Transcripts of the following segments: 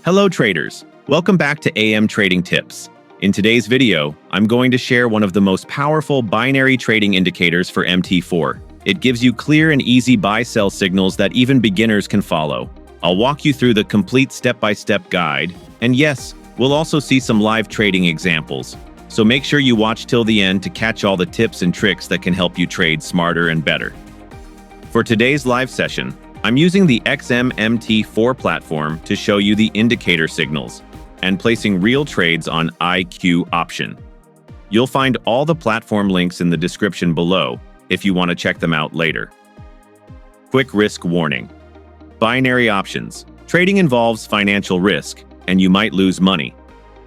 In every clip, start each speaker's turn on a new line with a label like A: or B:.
A: Hello traders, welcome back to AM Trading Tips. In today's video, I'm going to share one of the most powerful binary trading indicators for MT4. It gives you clear and easy buy-sell signals that even beginners can follow. I'll walk you through the complete step-by-step guide, and yes, we'll also see some live trading examples. So make sure you watch till the end to catch all the tips and tricks that can help you trade smarter and better. For today's live session, I'm using the MT4 platform to show you the indicator signals and placing real trades on IQ Option. You'll find all the platform links in the description below if you want to check them out later. Quick risk warning. Binary options. Trading involves financial risk, and you might lose money.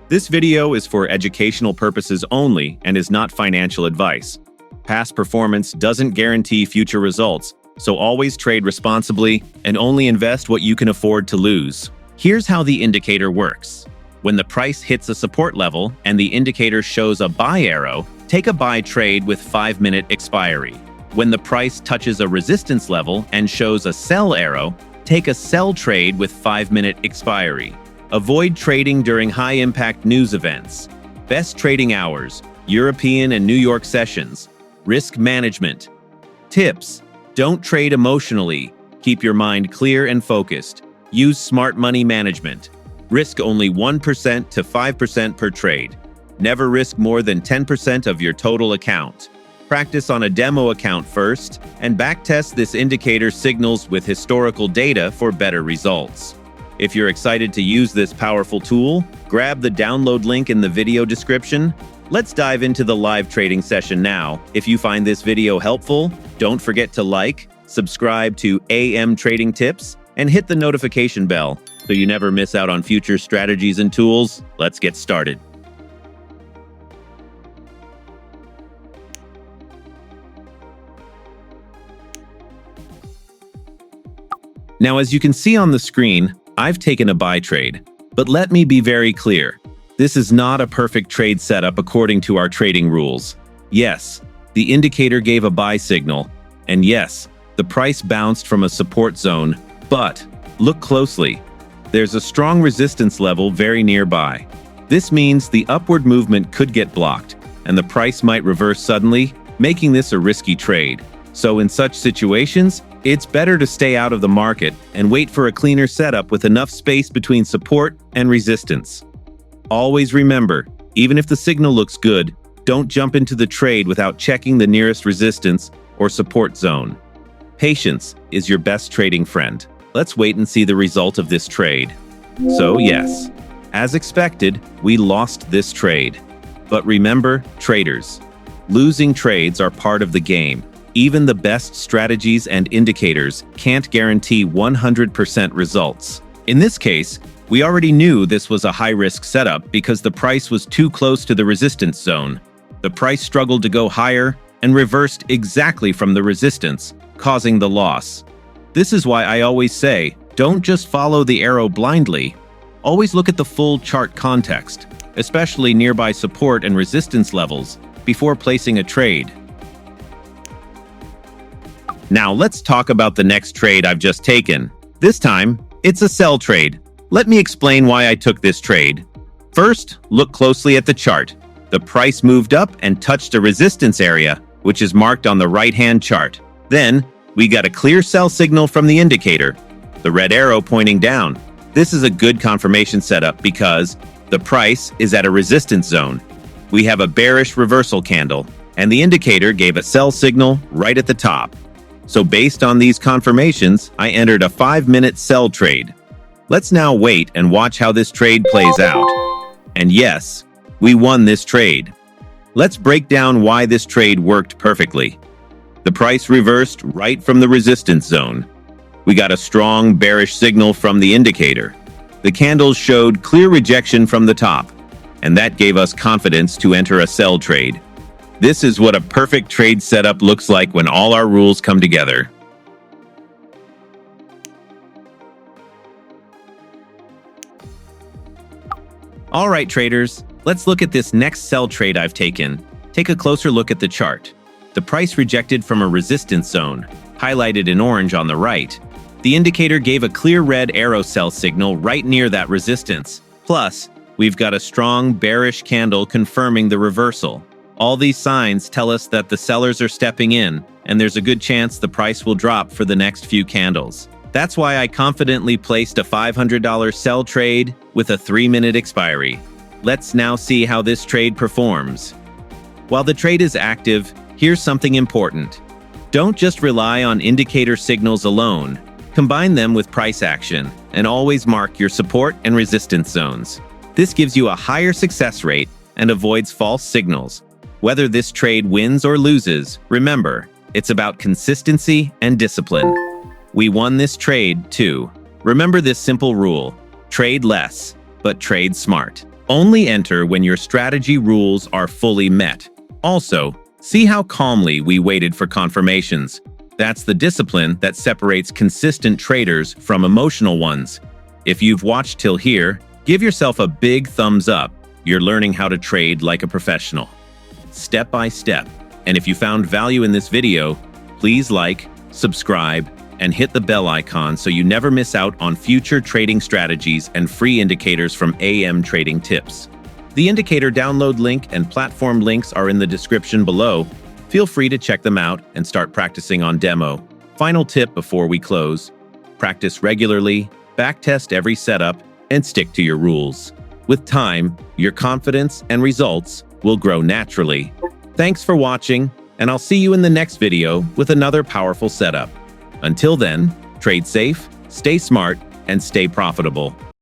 A: This video is for educational purposes only and is not financial advice. Past performance doesn't guarantee future results, so always trade responsibly and only invest what you can afford to lose. Here's how the indicator works. When the price hits a support level and the indicator shows a buy arrow, take a buy trade with 5-minute expiry. When the price touches a resistance level and shows a sell arrow, take a sell trade with 5-minute expiry. Avoid trading during high-impact news events. Best trading hours, European and New York sessions. Risk management. Tips. Don't trade emotionally. Keep your mind clear and focused. Use smart money management. Risk only 1% to 5% per trade. Never risk more than 10% of your total account. Practice on a demo account first, and backtest this indicator signals with historical data for better results. If you're excited to use this powerful tool, grab the download link in the video description. Let's dive into the live trading session now. If you find this video helpful, don't forget to like, subscribe to AM Trading Tips, and hit the notification bell so you never miss out on future strategies and tools. Let's get started. Now, as you can see on the screen, I've taken a buy trade, but let me be very clear. This is not a perfect trade setup according to our trading rules. Yes, the indicator gave a buy signal, and yes, the price bounced from a support zone, but look closely. There's a strong resistance level very nearby. This means the upward movement could get blocked, and the price might reverse suddenly, making this a risky trade. So in such situations, it's better to stay out of the market and wait for a cleaner setup with enough space between support and resistance. Always remember, even if the signal looks good, don't jump into the trade without checking the nearest resistance or support zone. Patience is your best trading friend. Let's wait and see the result of this trade. So yes, as expected, we lost this trade. But remember, traders, losing trades are part of the game. Even the best strategies and indicators can't guarantee 100% results. In this case, we already knew this was a high-risk setup because the price was too close to the resistance zone. The price struggled to go higher and reversed exactly from the resistance, causing the loss. This is why I always say, don't just follow the arrow blindly. Always look at the full chart context, especially nearby support and resistance levels, before placing a trade. Now let's talk about the next trade I've just taken. This time, it's a sell trade. Let me explain why I took this trade. First, look closely at the chart. The price moved up and touched a resistance area, which is marked on the right-hand chart. Then, we got a clear sell signal from the indicator, the red arrow pointing down. This is a good confirmation setup because the price is at a resistance zone. We have a bearish reversal candle, and the indicator gave a sell signal right at the top. So based on these confirmations, I entered a 5-minute sell trade. Let's now wait and watch how this trade plays out. And yes, we won this trade. Let's break down why this trade worked perfectly. The price reversed right from the resistance zone. We got a strong bearish signal from the indicator. The candles showed clear rejection from the top, and that gave us confidence to enter a sell trade. This is what a perfect trade setup looks like when all our rules come together. All right, traders, let's look at this next sell trade I've taken. Take a closer look at the chart. The price rejected from a resistance zone, highlighted in orange on the right. The indicator gave a clear red arrow sell signal right near that resistance. Plus, we've got a strong bearish candle confirming the reversal. All these signs tell us that the sellers are stepping in, and there's a good chance the price will drop for the next few candles. That's why I confidently placed a $500 sell trade with a 3-minute expiry. Let's now see how this trade performs. While the trade is active, here's something important. Don't just rely on indicator signals alone. Combine them with price action, and always mark your support and resistance zones. This gives you a higher success rate and avoids false signals. Whether this trade wins or loses, remember, it's about consistency and discipline. We won this trade, too. Remember this simple rule: trade less, but trade smart. Only enter when your strategy rules are fully met. Also, see how calmly we waited for confirmations. That's the discipline that separates consistent traders from emotional ones. If you've watched till here, give yourself a big thumbs up. You're learning how to trade like a professional, step by step. And if you found value in this video, please like, subscribe, and hit the bell icon so you never miss out on future trading strategies and free indicators from AM Trading Tips. The indicator download link and platform links are in the description below. Feel free to check them out and start practicing on demo. Final tip before we close: practice regularly, backtest every setup, and stick to your rules. With time, your confidence and results will grow naturally. Thanks for watching, and I'll see you in the next video with another powerful setup. Until then, trade safe, stay smart, and stay profitable.